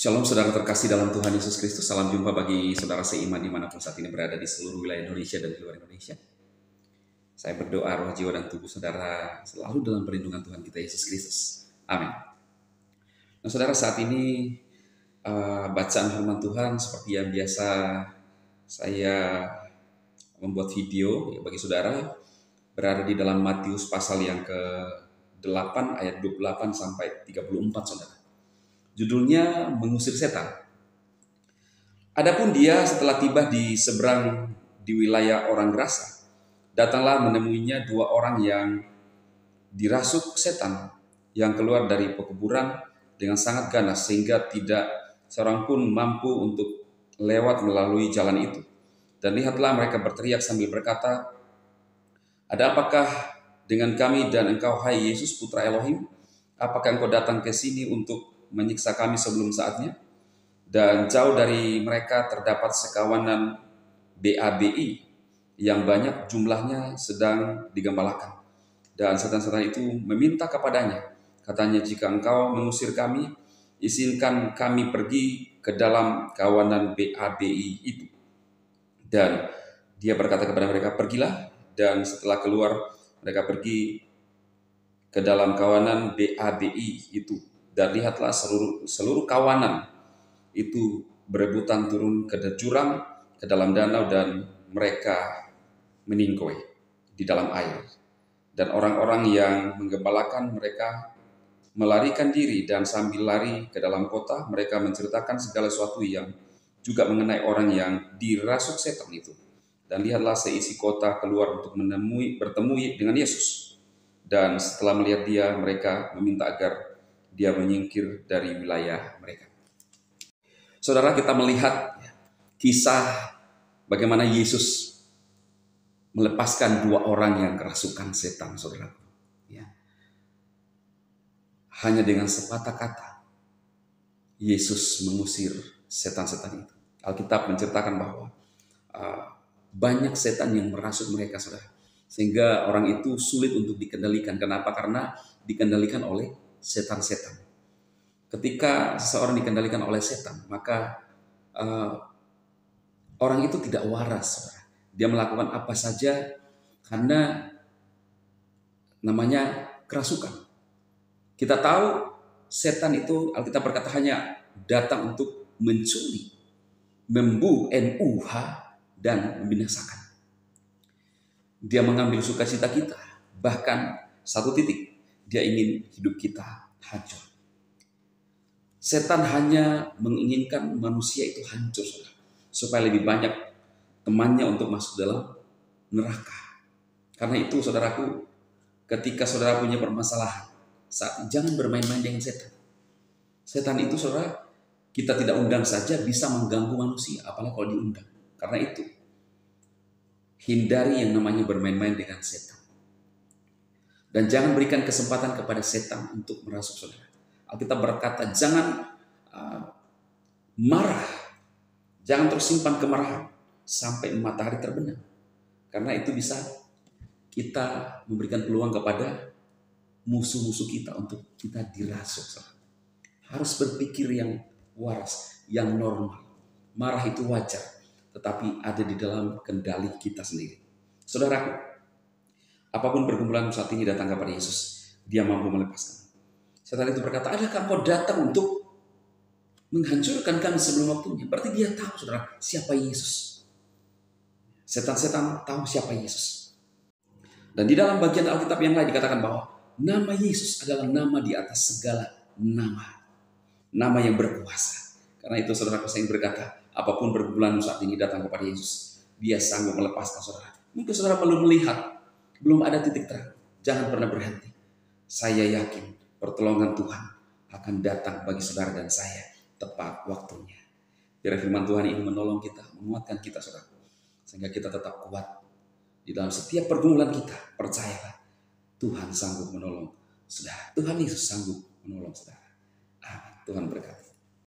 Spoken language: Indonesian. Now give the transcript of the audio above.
Shalom saudara terkasih dalam Tuhan Yesus Kristus. Salam jumpa bagi saudara seiman dimanapun saat ini berada di seluruh wilayah Indonesia dan di luar Indonesia. Saya berdoa roh, jiwa, dan tubuh saudara selalu dalam perlindungan Tuhan kita Yesus Kristus. Amin. Nah saudara, saat ini bacaan firman Tuhan seperti yang biasa saya membuat video bagi saudara berada di dalam Matius pasal yang ke-8 ayat 28 sampai 34 saudara. Judulnya mengusir setan. Adapun dia setelah tiba di seberang di wilayah orang Gerasa, datanglah menemuinya dua orang yang dirasuk setan yang keluar dari pekuburan dengan sangat ganas sehingga tidak seorang pun mampu untuk lewat melalui jalan itu. Dan lihatlah mereka berteriak sambil berkata, "Ada apakah dengan kami dan engkau, hai Yesus, putra Elohim? Apakah engkau datang ke sini untuk menyiksa kami sebelum saatnya?" Dan jauh dari mereka terdapat sekawanan BABI yang banyak jumlahnya sedang digembalakan. Dan setan-setan itu meminta kepadanya, katanya, "Jika engkau mengusir kami, izinkan kami pergi ke dalam kawanan BABI itu." Dan dia berkata kepada mereka, "Pergilah." Dan setelah keluar, mereka pergi ke dalam kawanan BABI itu. Dan lihatlah seluruh kawanan itu berebutan turun ke jurang, ke dalam danau, dan mereka meninggoy di dalam air. Dan orang-orang yang menggembalakan mereka melarikan diri, dan sambil lari ke dalam kota, mereka menceritakan segala sesuatu yang juga mengenai orang yang dirasuk setan itu. Dan lihatlah seisi kota keluar untuk bertemu dengan Yesus. Dan setelah melihat dia, mereka meminta agar dia menyingkir dari wilayah mereka. Saudara, kita melihat kisah bagaimana Yesus melepaskan dua orang yang kerasukan setan, saudara. Ya. Hanya dengan sepatah kata, Yesus mengusir setan-setan itu. Alkitab menceritakan bahwa banyak setan yang merasuk mereka, saudara. Sehingga orang itu sulit untuk dikendalikan. Kenapa? Karena dikendalikan oleh setan-setan. Ketika seseorang dikendalikan oleh setan, maka orang itu tidak waras, saudara. Dia melakukan apa saja karena namanya kerasukan. Kita tahu setan itu, Alkitab berkata, hanya datang untuk mencuri, membunuh, dan membinasakan. Dia mengambil sukacita kita, bahkan satu titik, dia ingin hidup kita hancur. Setan hanya menginginkan manusia itu hancur, saudara, supaya lebih banyak temannya untuk masuk dalam neraka. Karena itu, saudaraku, ketika saudara punya permasalahan, jangan bermain-main dengan setan. Setan itu, saudara, kita tidak undang saja bisa mengganggu manusia, apalagi kalau diundang. Karena itu, hindari yang namanya bermain-main dengan setan. Dan jangan berikan kesempatan kepada setan untuk merasuk saudara. Alkitab berkata, jangan marah, jangan tersimpan kemarahan sampai matahari terbenam. Karena itu bisa kita memberikan peluang kepada musuh-musuh kita untuk kita dirasuk, saudara. Harus berpikir yang waras, yang normal. Marah itu wajar, tetapi ada di dalam kendali kita sendiri. Saudaraku, apapun pergumulan saat ini datang kepada Yesus, dia mampu melepaskan. Setan itu berkata, "Adakah kau datang untuk menghancurkan kami sebelum waktunya?" Berarti dia tahu, saudara, siapa Yesus. Setan-setan tahu siapa Yesus. Dan di dalam bagian Alkitab yang lain dikatakan bahwa nama Yesus adalah nama di atas segala nama. Nama yang berkuasa. Karena itu, saudara, saya ingin berkata, apapun pergumulan saat ini datang kepada Yesus, dia sanggup melepaskan saudara. Mungkin saudara belum melihat, belum ada titik terang. Jangan pernah berhenti. Saya yakin pertolongan Tuhan akan datang bagi saudara dan saya tepat waktunya. Biar firman Tuhan ini menolong kita, menguatkan kita, saudara, sehingga kita tetap kuat di dalam setiap pergumulan kita. Percayalah, Tuhan sanggup menolong saudara. Tuhan Yesus sanggup menolong saudara. Amin. Tuhan berkati.